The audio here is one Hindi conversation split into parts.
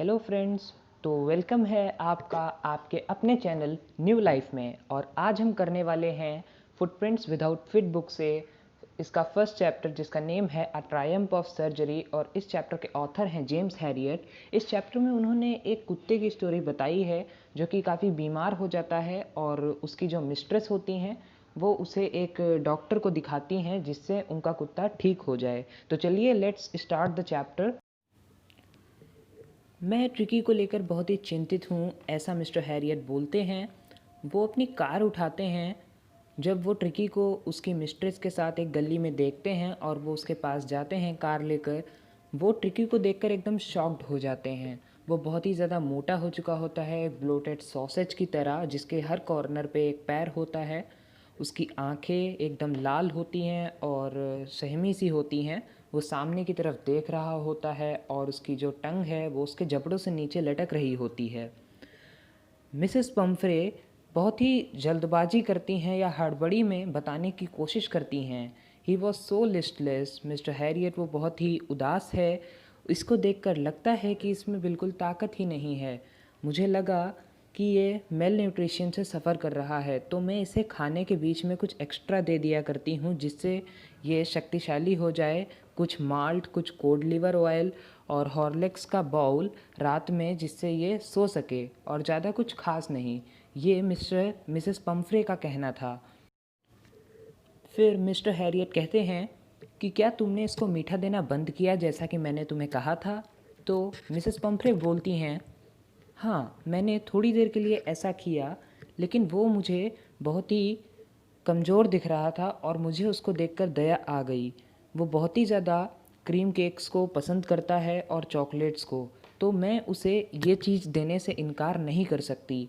Hello friends. तो वेलकम है आपका आपके अपने चैनल न्यू लाइफ में। और आज हम करने वाले हैं फुटप्रिंट्स विदाउट फिट बुक से इसका फर्स्ट चैप्टर, जिसका नेम है अ ट्रायम्फ ऑफ सर्जरी। और इस चैप्टर के ऑथर हैं जेम्स हैरियट। इस चैप्टर में उन्होंने एक कुत्ते की स्टोरी बताई है जो कि काफ़ी बीमार हो जाता है, और उसकी जो मिस्ट्रेस होती हैं वो उसे एक डॉक्टर को दिखाती हैं जिससे उनका कुत्ता ठीक हो जाए। तो चलिए लेट्स स्टार्ट द चैप्टर। मैं ट्रिकी को लेकर बहुत ही चिंतित हूँ, ऐसा मिस्टर हैरियट बोलते हैं। वो अपनी कार उठाते हैं जब वो ट्रिकी को उसकी मिस्ट्रेस के साथ एक गली में देखते हैं और वो उसके पास जाते हैं कार लेकर। वो ट्रिकी को देखकर एकदम शॉक्ड हो जाते हैं। वो बहुत ही ज़्यादा मोटा हो चुका होता है, ब्लोटेड सॉसेज की तरह, जिसके हर कॉर्नर पे एक पैर होता है। उसकी आंखें एकदम लाल होती हैं और सहमी सी होती हैं। वो सामने की तरफ देख रहा होता है और उसकी जो टंग है वो उसके जबड़ों से नीचे लटक रही होती है। मिसेस पम्फ्रे बहुत ही जल्दबाजी करती हैं या हड़बड़ी में बताने की कोशिश करती हैं। He was so listless. Mister Harriet वो बहुत ही उदास है। इसको देखकर लगता है कि इसमें बिल्कुल ताकत ही नहीं है। मुझे लगा कि ये मेल न्यूट्रिशन से सफ़र कर रहा है, तो मैं इसे खाने के बीच में कुछ एक्स्ट्रा दे दिया करती हूँ जिससे ये शक्तिशाली हो जाए। कुछ माल्ट, कुछ कोड लिवर ऑयल और हॉर्लिक्स का बाउल रात में, जिससे ये सो सके, और ज़्यादा कुछ खास नहीं। ये मिस्टर मिसेस पम्फ्रे का कहना था। फिर मिस्टर हैरियट कहते हैं कि क्या तुमने इसको मीठा देना बंद किया जैसा कि मैंने तुम्हें कहा था? तो मिसेस पम्फ्रे बोलती हैं, हाँ, मैंने थोड़ी देर के लिए ऐसा किया, लेकिन वो मुझे बहुत ही कमज़ोर दिख रहा था और मुझे उसको देखकर दया आ गई। वो बहुत ही ज़्यादा क्रीम केक्स को पसंद करता है और चॉकलेट्स को, तो मैं उसे ये चीज़ देने से इनकार नहीं कर सकती।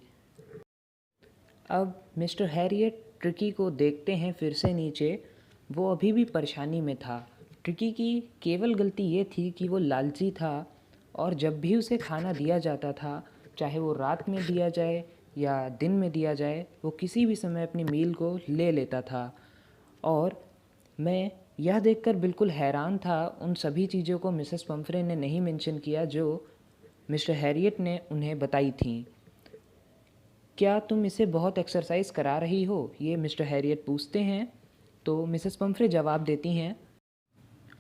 अब मिस्टर हैरियट ट्रिकी को देखते हैं फिर से नीचे। वो अभी भी परेशानी में था। ट्रिकी की केवल गलती ये थी कि वो लालची था, और जब भी उसे खाना दिया जाता था, चाहे वो रात में दिया जाए या दिन में दिया जाए, वो किसी भी समय अपनी मील को ले लेता था। और मैं यह देखकर बिल्कुल हैरान था उन सभी चीज़ों को मिसेस पम्फ्रे ने नहीं मेंशन किया जो मिस्टर हैरियट ने उन्हें बताई थीं। क्या तुम इसे बहुत एक्सरसाइज करा रही हो? ये मिस्टर हैरियट पूछते हैं। तो मिसेस पम्फ्रे जवाब देती हैं,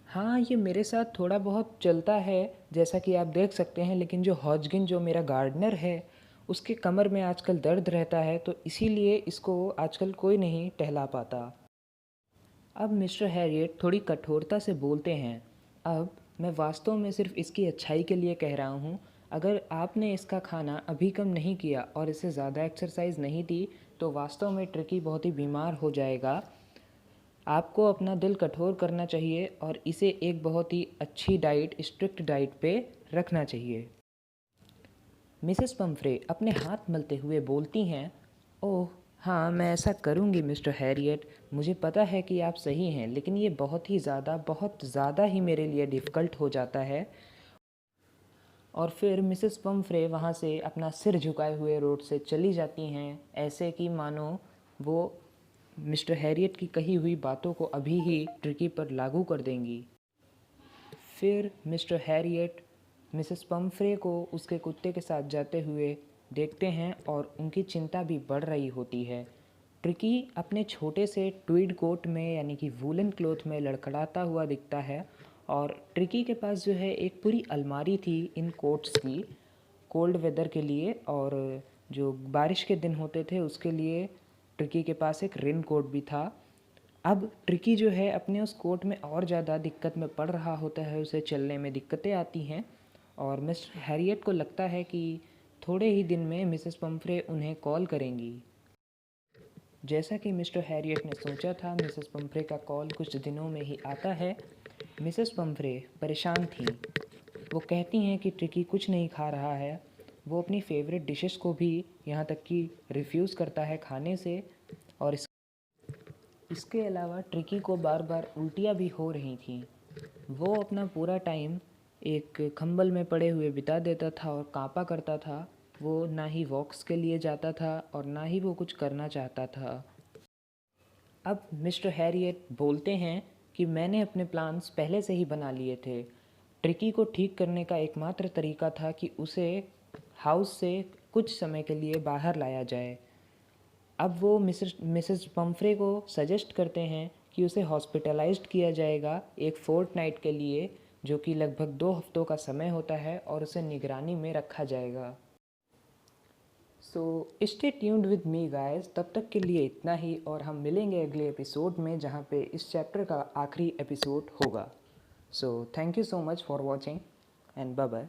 हाँ, ये मेरे साथ थोड़ा बहुत चलता है, जैसा कि आप देख सकते हैं, लेकिन जो हॉजगिन, जो मेरा गार्डनर है, उसके कमर में आजकल दर्द रहता है, तो इसीलिए इसको आजकल कोई नहीं टहला पाता। अब मिस्टर हैरियट थोड़ी कठोरता से बोलते हैं, अब मैं वास्तव में सिर्फ इसकी अच्छाई के लिए कह रहा हूँ। अगर आपने इसका खाना अभी कम नहीं किया और इसे ज़्यादा एक्सरसाइज नहीं दी, तो वास्तव में ट्रिकी बहुत ही बीमार हो जाएगा। आपको अपना दिल कठोर करना चाहिए और इसे एक बहुत ही अच्छी डाइट, स्ट्रिक्ट डाइट पे रखना चाहिए। मिसेस पम्फ्रे अपने हाथ मलते हुए बोलती हैं, ओह हाँ, मैं ऐसा करूँगी मिस्टर हैरियट। मुझे पता है कि आप सही हैं, लेकिन ये बहुत ज़्यादा ही मेरे लिए डिफ़िकल्ट हो जाता है। और फिर मिसेस पम्फ्रे वहाँ से अपना सिर झुकाए हुए रोड से चली जाती हैं, ऐसे कि मानो वो मिस्टर हैरियट की कही हुई बातों को अभी ही ट्रिकी पर लागू कर देंगी। फिर मिस्टर हैरियट मिसेस पम्फ्रे को उसके कुत्ते के साथ जाते हुए देखते हैं और उनकी चिंता भी बढ़ रही होती है। ट्रिकी अपने छोटे से ट्वीड कोट में, यानी कि वूलन क्लॉथ में लड़खड़ाता हुआ दिखता है। और ट्रिकी के पास जो है एक पूरी अलमारी थी इन कोट्स की, कोल्ड वेदर के लिए, और जो बारिश के दिन होते थे उसके लिए ट्रिकी के पास एक रेन कोट भी था। अब ट्रिकी जो है अपने उस कोट में और ज़्यादा दिक्कत में पड़ रहा होता है, उसे चलने में दिक्कतें आती हैं। और मिस्टर हैरियट को लगता है कि थोड़े ही दिन में मिसेस पम्फ्रे उन्हें कॉल करेंगी। जैसा कि मिस्टर हैरियट ने सोचा था, मिसेस पम्फ्रे का कॉल कुछ दिनों में ही आता है। मिसेस पम्फ्रे परेशान थी। वो कहती हैं कि ट्रिकी कुछ नहीं खा रहा है। वो अपनी फेवरेट डिशेस को भी यहाँ तक कि रिफ्यूज़ करता है खाने से। और इसके अलावा ट्रिकी को बार बार उल्टियाँ भी हो रही थीं। वो अपना पूरा टाइम एक खंबल में पड़े हुए बिता देता था और काँपा करता था। वो ना ही वॉक्स के लिए जाता था और ना ही वो कुछ करना चाहता था। अब मिस्टर हैरियट बोलते हैं कि मैंने अपने प्लान्स पहले से ही बना लिए थे। ट्रिकी को ठीक करने का एकमात्र तरीका था कि उसे हाउस से कुछ समय के लिए बाहर लाया जाए। अब वो मिसेस पम्फ्रे को सजेस्ट करते हैं कि उसे हॉस्पिटलाइज्ड किया जाएगा एक फोर्टनाइट के लिए, जो कि लगभग 2 हफ्तों का समय होता है, और उसे निगरानी में रखा जाएगा। So stay tuned with me guys, तब तक के लिए इतना ही, और हम मिलेंगे अगले एपिसोड में जहाँ पे इस चैप्टर का आखिरी एपिसोड होगा। So thank you so much for watching and bye bye.